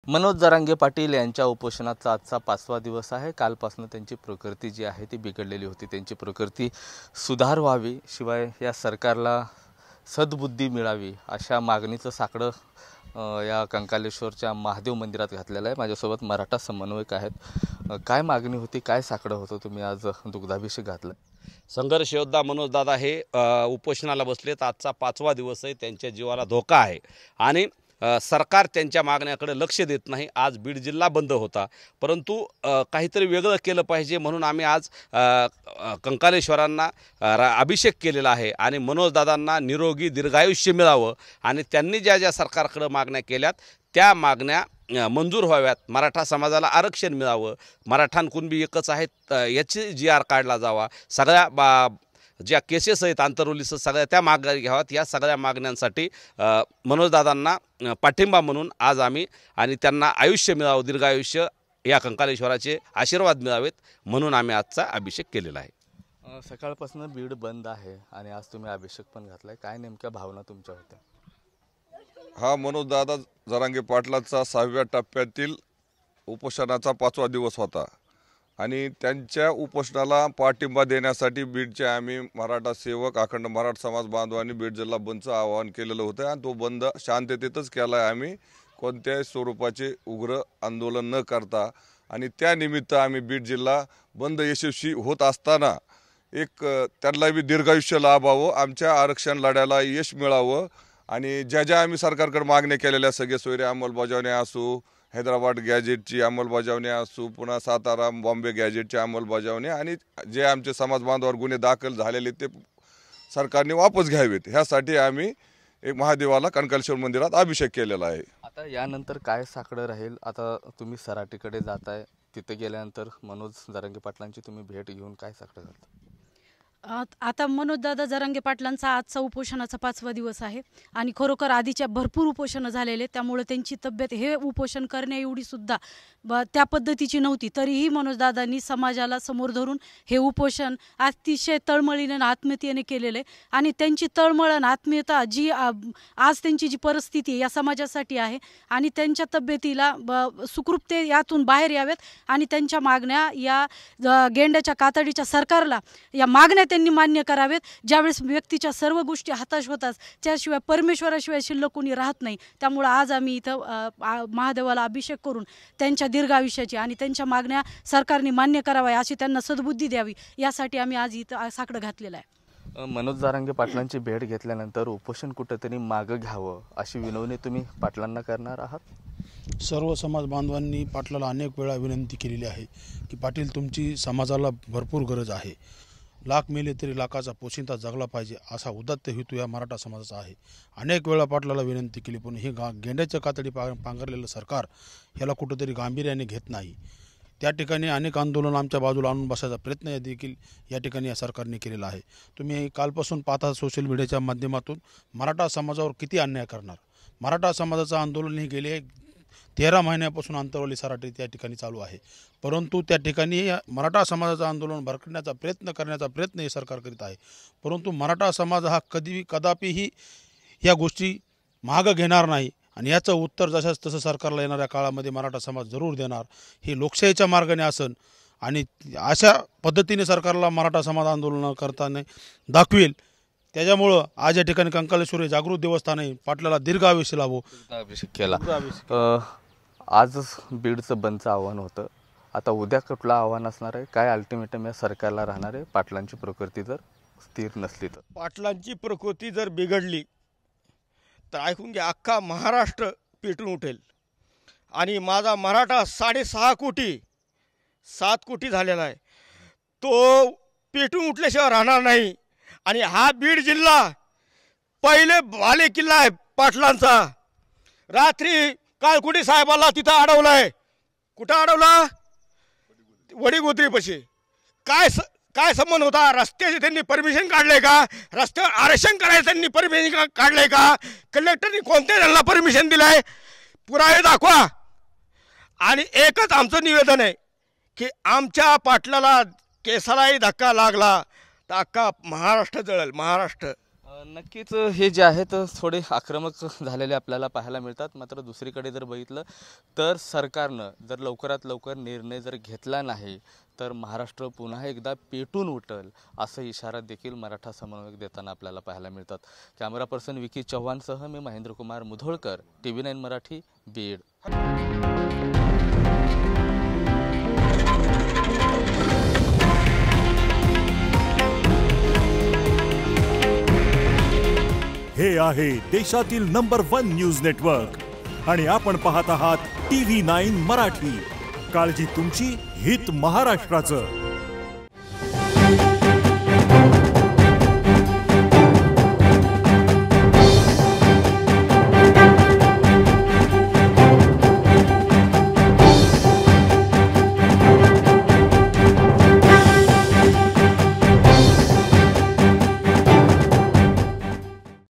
मनोज जरांगे पाटील यांच्या उपोषणाचा आजचा 5वा दिवस आहे। कालपासून त्यांची प्रकृती जी आहे ती बिघडलेली होती। त्यांची प्रकृती सुधार व्हावी, शिवाय या सरकारला सद्बुद्धी मिळावी अशा मागणीचं साकडं या कंकालेश्वरच्या महादेव मंदिरात घातलेलं आहे। माझ्यासोबत मराठा समन्वयक आहेत। काय मागणी होती, काय साकडं होतं, तुम्ही आज दुग्धाभिषेक घातला? संघर्ष योद्धा मनोज दादा हे उपोषणाला बसलेत। आजचा 5वा दिवस आहे। त्यांच्या जीवाला धोका आहे आणि सरकार त्यांच्या मागण्याकडे लक्ष देत नाही। आज बीड जिल्हा बंद होता, परंतु काहीतरी वेगळं केलं पाहिजे म्हणून आम्ही आज कंकालेश्वरांना अभिषेक केलेला आहे आणि मनोज दादांना निरोगी दीर्घायुष्य मिळावं आणि त्यांनी ज्या ज्या सरकारकडे मागण्या केल्यात त्या मागण्या मंजूर व्हाव्यात। मराठा समाजाला आरक्षण मिळावं, मराठा कुणबी एकच आहेत याची GR काढला जावा, सगळ्या ज्या केसेस आहेत आंतरवलीसह सगळ्या त्या मागण्या घ्याव्यात। या सगळ्या मागण्यांसाठी मनोजदादांना पाठिंबा म्हणून आज आम्ही आणि त्यांना आयुष्य मिळावं, दीर्घायुष्य, या कंकालेश्वराचे आशीर्वाद मिळावेत म्हणून आम्ही आजचा अभिषेक केलेला आहे। सकाळपासून बीड बंद आहे आणि आज तुम्ही अभिषेक पण घातलाय, काय नेमक्या भावना तुमच्या होत्या? हा मनोजदादा जरांगे पाटलाचा 6व्या टप्प्यातील उपोषणाचा 5वा दिवस होता आणि त्यांच्या उपोषणाला पाठिंबा देण्यासाठी बीडचे आम्ही मराठा सेवक अखंड मराठा समाज बांधवांनी बीड जिल्हा बंदचं आवाहन केलेलं होतं आणि तो बंद शांततेतच केला आहे आम्ही, कोणत्याही स्वरूपाचे उग्र आंदोलन न करता। आणि त्यानिमित्त आम्ही बीड जिल्हा बंद यशस्वी होत असताना एक त्यांना बी दीर्घायुष्य लाभावं, आमच्या आरक्षण लढ्याला यश मिळावं आणि ज्या ज्या आम्ही सरकारकडे मागण्या केलेल्या सगळे सोयरे अंमलबजावणी असू, हैदराबाद गॅजेटची अंमलबजावणी असू, पुन्हा सातारा बॉम्बे गॅजेटची अंमलबजावणी आणि जे आमचे समाज बांधवावर गुन्हे दाखल झालेले ते सरकारने वापस घ्यावेत, ह्यासाठी आम्ही एक महादेवाला कंकालेश्वर मंदिरात अभिषेक केलेला आहे। आता यानंतर काय साकडं राहील? आता तुम्ही सराटीकडे जाताय, तिथे गेल्यानंतर मनोज जरांगे पाटलांची तुम्ही भेट घेऊन काय साकडं घालता? आता मनोजदादा जरांगे पाटलांचा आजचा उपोषणाचा 5वा दिवस आहे आणि खरोखर आधीच्या भरपूर उपोषणं झालेले, त्यामुळे त्यांची तब्येत हे उपोषण करण्या एवढी सुद्धा त्या पद्धतीची नव्हती। तरीही मनोजदादांनी समाजाला समोर धरून हे उपोषण अतिशय तळमळीने आणि आत्मीयतेने केलेले आणि त्यांची तळमळ आणि आत्मीयता जी आज त्यांची जी परिस्थिती या समाजासाठी आहे आणि त्यांच्या तब्येतीला सुखरूपते यातून बाहेर यावेत आणि त्यांच्या मागण्या या गेंड्याच्या कातडीच्या सरकारला या मागण्या त्यांनी मान्य करावेत। ज्यावेळेस व्यक्तीच्या सर्व गोष्टी हताश होतात त्याशिवाय परमेश्वराशिवाय शिल्लक कोणी राहत नाही, त्यामुळे आज आम्ही इथं महादेवाला अभिषेक करून त्यांच्या दीर्घ आयुष्याची आणि त्यांच्या मागण्या सरकारने मान्य कराव्या अशी त्यांना सद्बुद्धी द्यावी यासाठी आम्ही आज इथं साकडं घातलेलं आहे। मनोज जरांगे पाटलांची भेट घेतल्यानंतर उपोषण कुठेतरी मागं घ्यावं अशी विनवणी तुम्ही पाटलांना करणार आहात? सर्व समाज बांधवांनी पाटलाला अनेक वेळा विनंती केलेली आहे की पाटील तुमची समाजाला भरपूर गरज आहे, लाख मेले तरी लाखाचा पोशिंदा जगला पाहिजे असा उदात्त हेतू या मराठा समाजाचा आहे। अनेक वेळा पाटलाला विनंती केली पण हे गेंड्याच्या कातडी पांघरलेलं सरकार ह्याला कुठंतरी गांभीर्याने घेत नाही। त्या ठिकाणी अनेक आंदोलन आमच्या बाजूला आणून बसायचा प्रयत्न देखील या ठिकाणी या सरकारने केलेला आहे। तुम्ही कालपासून पाहता सोशल मीडियाच्या माध्यमातून मराठा समाजावर किती अन्याय करणार। मराठा समाजाचं आंदोलन हे गेले 13 महिन्यापासून अंतरवली सराटी त्या ठिकाणी चालू आहे, परंतु त्या ठिकाणी मराठा समाजाचं आंदोलन भरकण्याचा करण्याचा प्रयत्न हे सरकार करीत आहे, परंतु मराठा समाज हा कदापिही या गोष्टी मागं घेणार नाही आणि याचं उत्तर जशाच तसं सरकारला येणाऱ्या काळामध्ये मराठा समाज जरूर देणार। हे लोकशाहीच्या मार्गाने असन आणि अशा पद्धतीने सरकारला मराठा समाज आंदोलन करताना दाखवेल। त्याच्यामुळं आज या ठिकाणी कंकालेश्वर जागृत देवस्थान आहे, पाटलाला दीर्घ आयुष्य लाभो अभिषेक केला। आज बीडचं बंदचं आव्हान होतं, आता उद्या कुठलं आव्हान असणार आहे? काय अल्टिमेटम या सरकारला राहणार आहे पाटलांची प्रकृती जर स्थिर नसली तर? पाटलांची प्रकृती जर बिघडली तर ऐकून घ्या, अख्खा महाराष्ट्र पेटून उठेल आणि माझा मराठा 6.5 कोटी 7 कोटी झालेला आहे, तो पेटून उठल्याशिवाय राहणार नाही। आणि हा बीड जिल्हा पहिले बाले किल्ला आहे पाटलांचा। रात्री काळकुटी साहेबाला तिथं अडवलाय, कुठं अडवला? वडीगोत्रीपाशी। काय संबंध होता? रस्त्याची त्यांनी परमिशन काढले का? रस्त्यावर आरक्षण करायचं त्यांनी परमिशन काढले का? कलेक्टरनी कोणत्या त्यांना परमिशन दिलाय? पुरावे दाखवा। आणि एकच आमचं निवेदन आहे की आमच्या पाटलाला केसालाही धक्का लागला तर अख्खा महाराष्ट्र जळेल। महाराष्ट्र नक्कीच हे जे आहेत थोडे आक्रमक झालेले आपल्याला पाहायला मिळतात. मात्र दुसरीकडे जर बघितलं तर सरकारनं जर लवकरात लवकर निर्णय जर घेतला नाही तर महाराष्ट्र पुन्हा एकदा पेटून उठल असा इशारा देखील मराठा समन्वयक देताना आपल्याला पाहायला मिळतात. कॅमेरा पर्सन विकी चव्हाणसह मी महेंद्रकुमार मुधोळकर, TV9 मराठी, बीड. हे आहे देशातील नंबर 1 न्यूज नेटवर्क आणि आपण पाहत आहात TV9 मराठी. काळजी तुमची, हित महाराष्ट्राचं.